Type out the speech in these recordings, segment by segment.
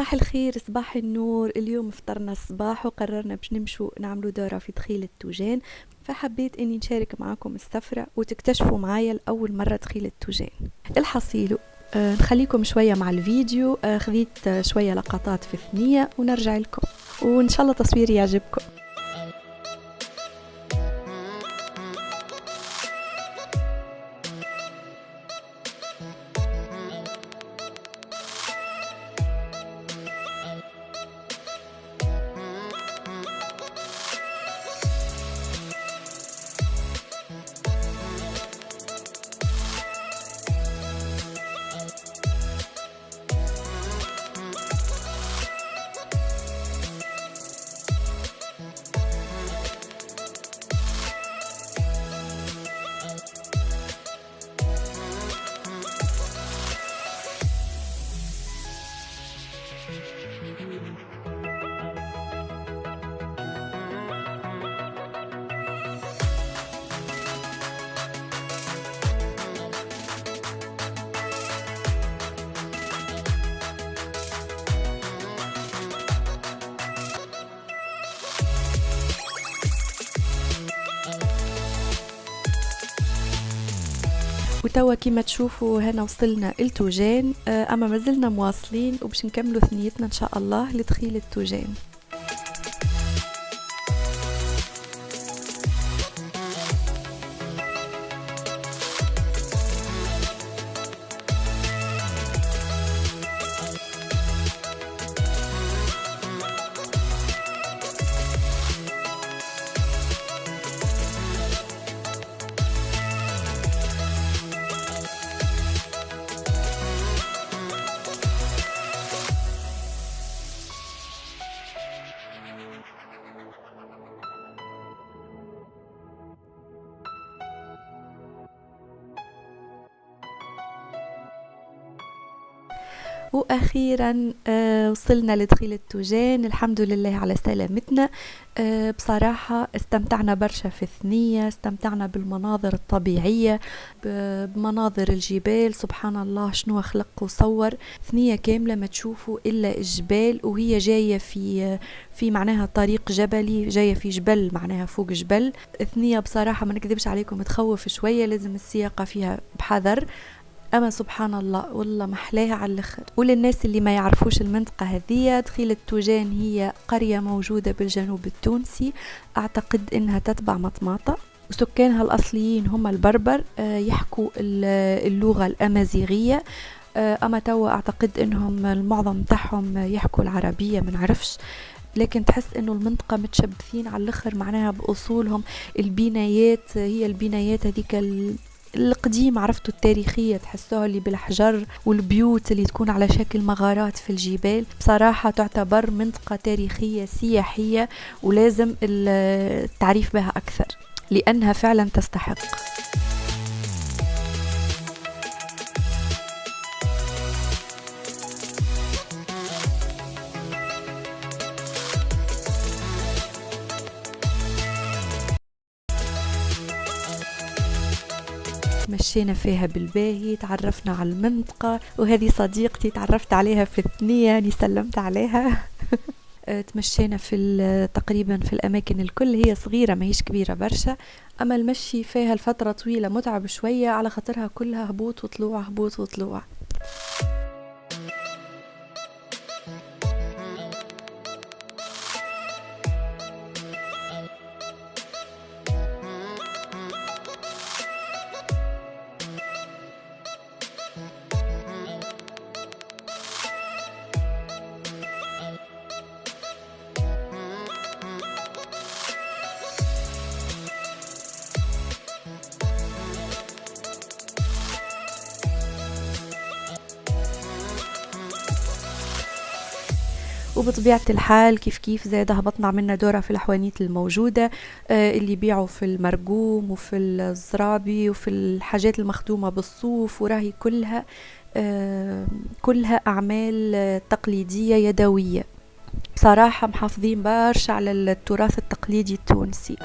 صباح الخير، صباح النور. اليوم فطرنا الصباح وقررنا باش نمشوا نعملوا دورة في دخيل التوجان، فحبيت اني نشارك معاكم السفرة وتكتشفوا معايا لأول مرة دخيل التوجان. الحصيل نخليكم شوية مع الفيديو. خذيت شوية لقطات في ثنية ونرجع لكم، وإن شاء الله تصوير يعجبكم. وتوا كيما تشوفوا هنا وصلنا التوجان، اما مازلنا مواصلين وباش نكملوا ثنيتنا ان شاء الله لدخيل التوجان. واخيرا وصلنا لدخيل التوجان، الحمد لله على سلامتنا. بصراحة استمتعنا برشا في الثنية، استمتعنا بالمناظر الطبيعية، بمناظر الجبال. سبحان الله شنو خلق وصور ثنية كاملة ما تشوفوا إلا الجبال، وهي جاية في معناها طريق جبلي، جاية في جبل معناها فوق جبل. ثنية بصراحة ما نكذبش عليكم تخوف شوية، لازم السياقة فيها بحذر، اما سبحان الله والله محلاها على الاخر. وللناس اللي ما يعرفوش المنطقه هذه، دخيل التوجان هي قريه موجوده بالجنوب التونسي، اعتقد انها تتبع مطماطه، وسكانها الاصليين هم البربر، يحكوا اللغه الامازيغيه. اما توا اعتقد انهم المعظم متاعهم يحكوا العربيه، ما نعرفش، لكن تحس انه المنطقه متشبثين على الاخر معناها باصولهم. البنايات هي البنايات هذيك القديم، عرفتوا التاريخية، تحسوها اللي بالحجر، والبيوت اللي تكون على شكل مغارات في الجبال. بصراحة تعتبر منطقة تاريخية سياحية، ولازم التعريف بها أكثر لأنها فعلا تستحق. مشينا فيها بالباهي، تعرفنا على المنطقة، وهذه صديقتي تعرفت عليها في الثنية، يعني سلمت عليها. تمشينا تقريبا في الأماكن الكل، هي صغيرة ما هيش كبيرة برشا، أما المشي فيها الفترة طويلة متعب شوية على خاطرها كلها هبوط وطلوع هبوط وطلوع. وبطبيعة الحال كيف زاد هبطنا عملنا دورة في الحوانيت الموجودة، اللي يبيعوا في المرقوم وفي الزرابي وفي الحاجات المخدومة بالصوف، وراهي كلها أعمال تقليدية يدوية. بصراحة محافظين برشا على التراث التقليدي التونسي.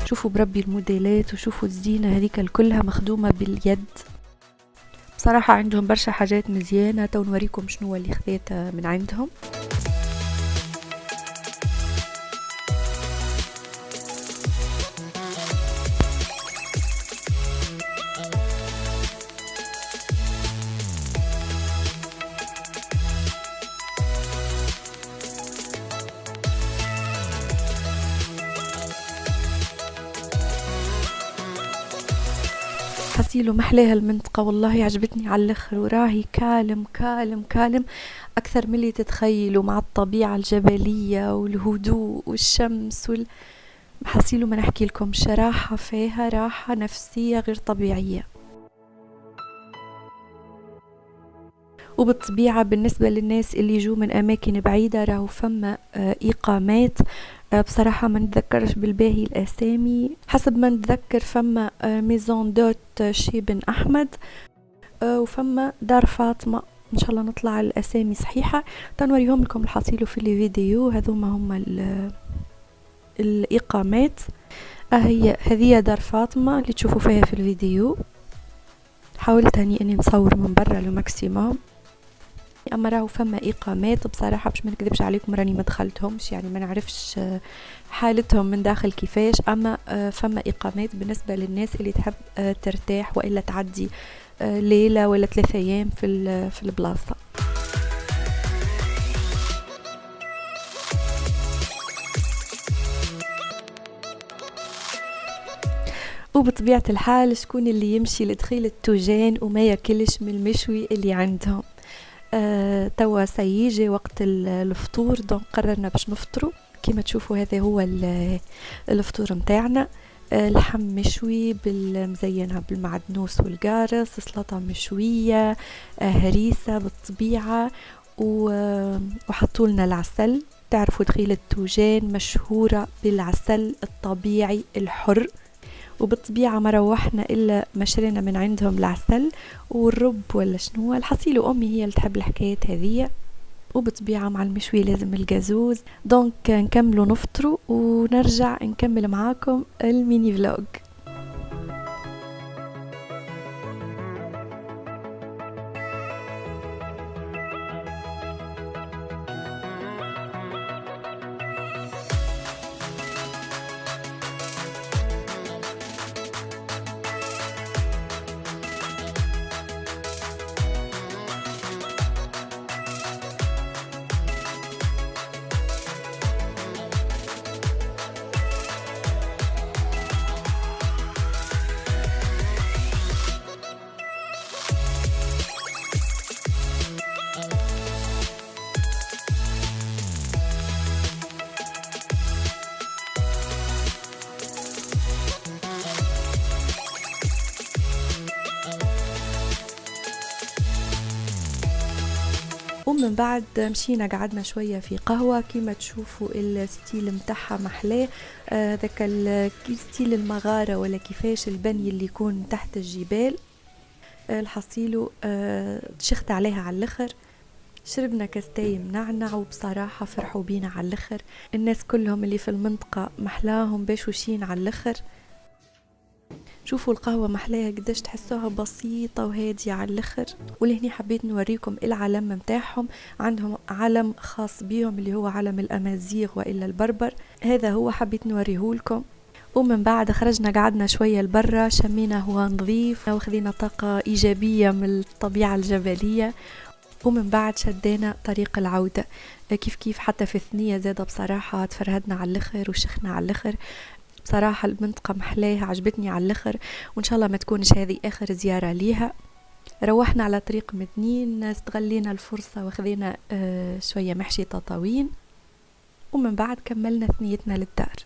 شوفوا بربي الموديلات، وشوفوا الزينة هذيك كلها مخدومة باليد. بصراحة عندهم برشا حاجات مزيانة، تو نوريكم شنو اللي خذيت من عندهم. حسيلو محلاها المنطقة والله، عجبتني على الاخر، وراهي كالم كالم كالم اكثر من اللي تتخيلوا، مع الطبيعة الجبلية والهدوء والشمس حسيلو ما نحكي لكم، راحة فيها راحة نفسية غير طبيعية. وبالطبيعة بالنسبة للناس اللي يجوا من أماكن بعيدة راهو فما إقامات. بصراحة ما نتذكرش بالباهي الأسامي، حسب ما نتذكر فما ميزون دوت شي بن أحمد، وفما دار فاطمة، إن شاء الله نطلع الأسامي صحيحة تنوريهم لكم الحصيلو في الفيديو. هذوما هما الإقامات. هذه دار فاطمة اللي تشوفوا فيها في الفيديو. حاولت هني اني نصور من برا لماكسيموم، اما راهو فما اقامات بصراحه باش ما نكذبش عليكم راني ما دخلتهمش، يعني ما نعرفش حالتهم من داخل كيفاش، اما فما اقامات بالنسبه للناس اللي تحب ترتاح والا تعدي ليله ولا 3 ايام في البلاصه. وبطبيعة الحال شكون اللي يمشي لدخيل التوجان وما ياكلش من المشوي اللي عندهم. توا سيجي وقت الفطور، دونك قررنا باش نفطروا. كما تشوفوا هذا هو الفطور متاعنا. لحم مشوي مزينها بالمعدنوس والقارص، سلطة مشوية، هريسة بالطبيعة، وحطوا لنا العسل. تعرفوا دخيل التوجان مشهورة بالعسل الطبيعي الحر، وبالطبيعة ما روحنا إلا ما شرينا من عندهم العسل والرب ولا شنو الحصيل، وأمي هي اللي تحب الحكايات هذية. وبالطبيعة مع المشوي لازم الجازوز. دونك نكملوا نفطروا ونرجع نكمل معاكم الميني فلوج. ومن بعد مشينا قعدنا شوية في قهوة. كما تشوفوا الستيل متاعها محلاه، ذاك الستيل المغارة ولا كيفاش البني اللي يكون تحت الجبال. الحصيلو شخت عليها على الاخر. شربنا كاستاي منعنع وبصراحة فرحوا بينا على الاخر. الناس كلهم اللي في المنطقة محلاهم باشوشين على الاخر. شوفوا القهوة محلاها قداش تحسوها بسيطة وهادية على الاخر. ولهني حبيت نوريكم العلم متاعهم. عندهم علم خاص بيهم اللي هو علم الأمازيغ وإلا البربر، هذا هو حبيت نوريه لكم. ومن بعد خرجنا قعدنا شوية لبرا، شمينا هوا نظيف وخذينا طاقة إيجابية من الطبيعة الجبلية. ومن بعد شدينا طريق العودة. كيف حتى في الثنية زادة بصراحة تفرهدنا على الاخر وشخنا على الاخر. بصراحة المنطقة محلاها عجبتني على الاخر، وان شاء الله ما تكونش هذه اخر زيارة ليها. روحنا على طريق مدنين، استغلينا الفرصة وخذينا شوية محشي تطاوين، ومن بعد كملنا ثنيتنا للدار.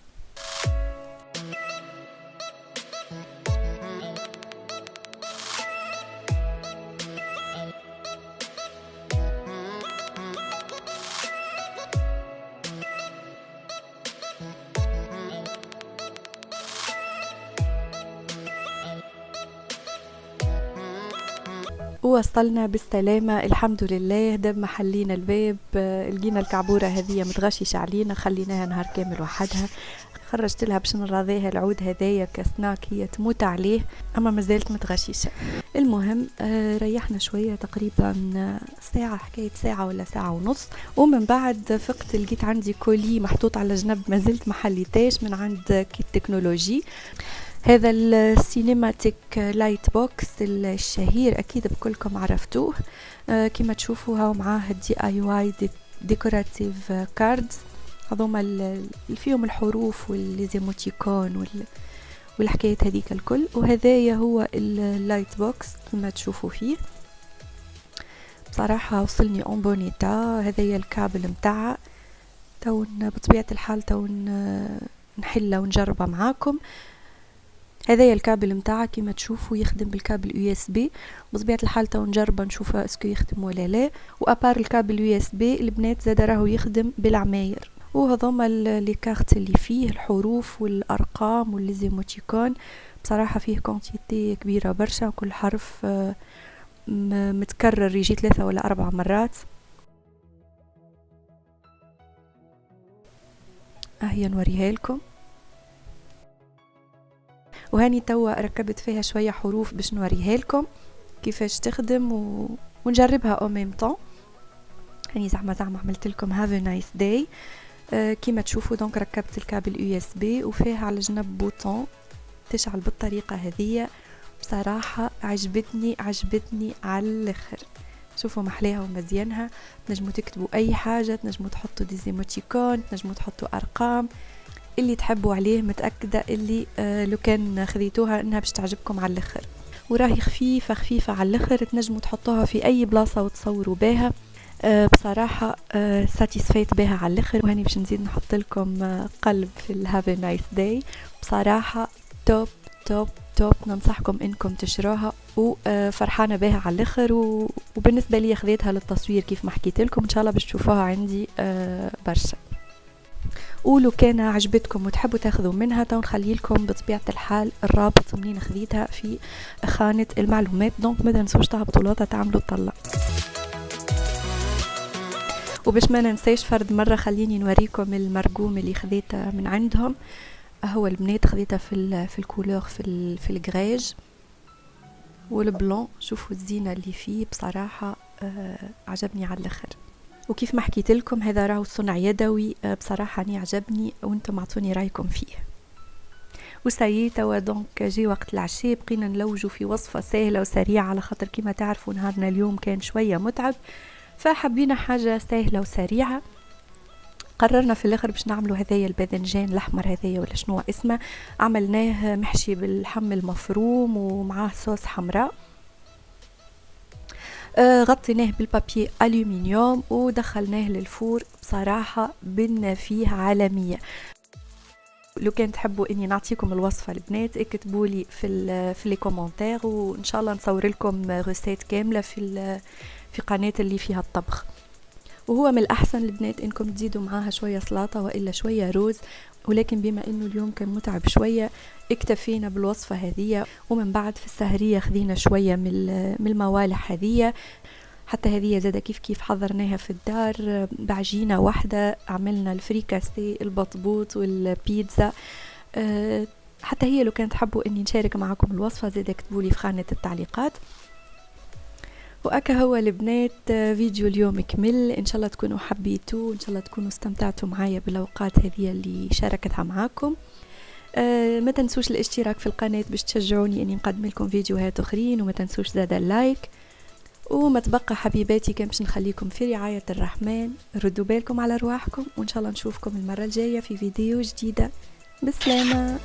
ووصلنا بالسلامة الحمد لله. دب محلينا الباب، لقينا الكعبورة هذه متغششة علينا، خليناها نهار كامل وحدها. خرجت لها باش نراضيها العود هذايا كسناك، هي تموت عليه اما مازالت متغششة. المهم ريحنا شوية تقريبا ساعة، حكاية ساعة ولا ساعة ونص، ومن بعد فقت لقيت عندي كولي محطوط على جنب مازلت محليتاش من عند كيت تكنولوجي. هذا السينماتيك لايت بوكس الشهير اكيد بكلكم عرفتوه. كما تشوفوا هاو معاه DIY ديكوراتيف كاردز، هذوما اللي فيهم الحروف والليزيموتيكون والحكايات هذيك الكل. وهذايا هو اللايت بوكس كما تشوفوا فيه. بصراحة وصلني اون بونيتا. هذايا الكابل متاعها، تون بطبيعة الحال تون نحلها ونجربها معاكم. هذايا الكابل متاعها كما تشوفوا يخدم بالكابل USB. بطبيعة الحال تو نجربه نشوفه اسكو يخدم ولا لا. وابار الكابل USB البنات زاد راهو يخدم بالعماير. وهذوما لي كارت اللي فيه الحروف والارقام والليزيموتيكون. بصراحة فيه كونتيتي كبيرة برشا، كل حرف متكرر يجي 3 ولا 4 مرات. هي نوريها لكم. وهاني توا ركبت فيها شوية حروف باش نوريها لكم كيفاش تخدم ونجربها او ميم طون. هاني زعما عملت لكم هاف نايس داي. كيما تشوفوا دونك ركبت الكابل USB وفيها على جنب بوطون تشعل بالطريقة هذه. بصراحة عجبتني على الاخر. شوفوا محلاها ومزيانها. تنجموا تكتبوا اي حاجة، تنجموا تحطوا ديزيموتيكون، تنجموا تحطوا ارقام اللي تحبوا عليه. متأكدة اللي لو كان خذيتوها انها باش تعجبكم على الاخر. وراهي خفيفة على الاخر، تنجموا تحطوها في اي بلاصة وتصوروا بها. بصراحة ساتيسفيت بها على الاخر. وهاني باش نزيد نحط لكم قلب في الهاف نايس داي. بصراحة توب توب توب، ننصحكم انكم تشروها وفرحانة بها على الاخر. وبالنسبة لي خذيتها للتصوير كيف ما حكيت لكم، ان شاء الله باش تشوفوها عندي برشا. ولو كان عجبتكم وتحبوا تاخذوا منها تو نخلي لكم بطبيعة الحال الرابط منين خذيتها في خانة المعلومات. دونك ما تنسوش تهبطوا لوطة تعملوا طلة. وباش ما ننساش فرد مرة خليني نوريكم المرقوم اللي خذيته من عندهم. هو البنات خذيته في الكولور في الغريج والبلون. شوفوا الزينة اللي فيه بصراحة عجبني على الاخر. وكيف ما حكيت لكم هذا راهو صنع يدوي. بصراحة أنا عجبني وانتم اعطوني رايكم فيه. وسايي توا دونك جي وقت العشاء، بقينا نلوجوا في وصفة سهلة وسريعة على خاطر كما تعرفوا نهارنا اليوم كان شوية متعب، فحبينا حاجة سهلة وسريعة. قررنا في الاخر باش نعملوا هذايا الباذنجان الاحمر هذايا ولا شنو اسمه. عملناه محشي باللحم المفروم ومعاه صوص حمراء. غطيناه بالبابي ألومنيوم ودخلناه للفور. بصراحة بنا فيه عالمية. لو كان تحبوا اني نعطيكم الوصفة البنات اكتبوا لي في لي كومنتير، وان شاء الله نصور لكم ريسيت كاملة في قناة اللي فيها الطبخ. وهو من الأحسن البنات إنكم تزيدوا معاها شوية سلطة وإلا شوية روز، ولكن بما إنه اليوم كان متعب شوية اكتفينا بالوصفة هذه. ومن بعد في السهرية خذينا شوية من الموالح هذه. حتى هذه زادة كيف حضرناها في الدار بعجينة واحدة. عملنا الفريكاسي البطبوط والبيتزا. حتى هي لو كانت تحبوا إني نشارك معكم الوصفة زادة اكتبوا لي في خانة التعليقات. وأكا هو البنات فيديو اليوم كمل. إن شاء الله تكونوا حبيتوا، إن شاء الله تكونوا استمتعتوا معايا بالأوقات هذه اللي شاركتها معاكم. ما تنسوش الاشتراك في القناة باش تشجعوني أني نقدم لكم فيديوهات أخرين، وما تنسوش زادا اللايك. وما تبقى حبيباتي كان باش نخليكم في رعاية الرحمن. ردوا بالكم على رواحكم، وإن شاء الله نشوفكم المرة الجاية في فيديو جديدة. بسلامة.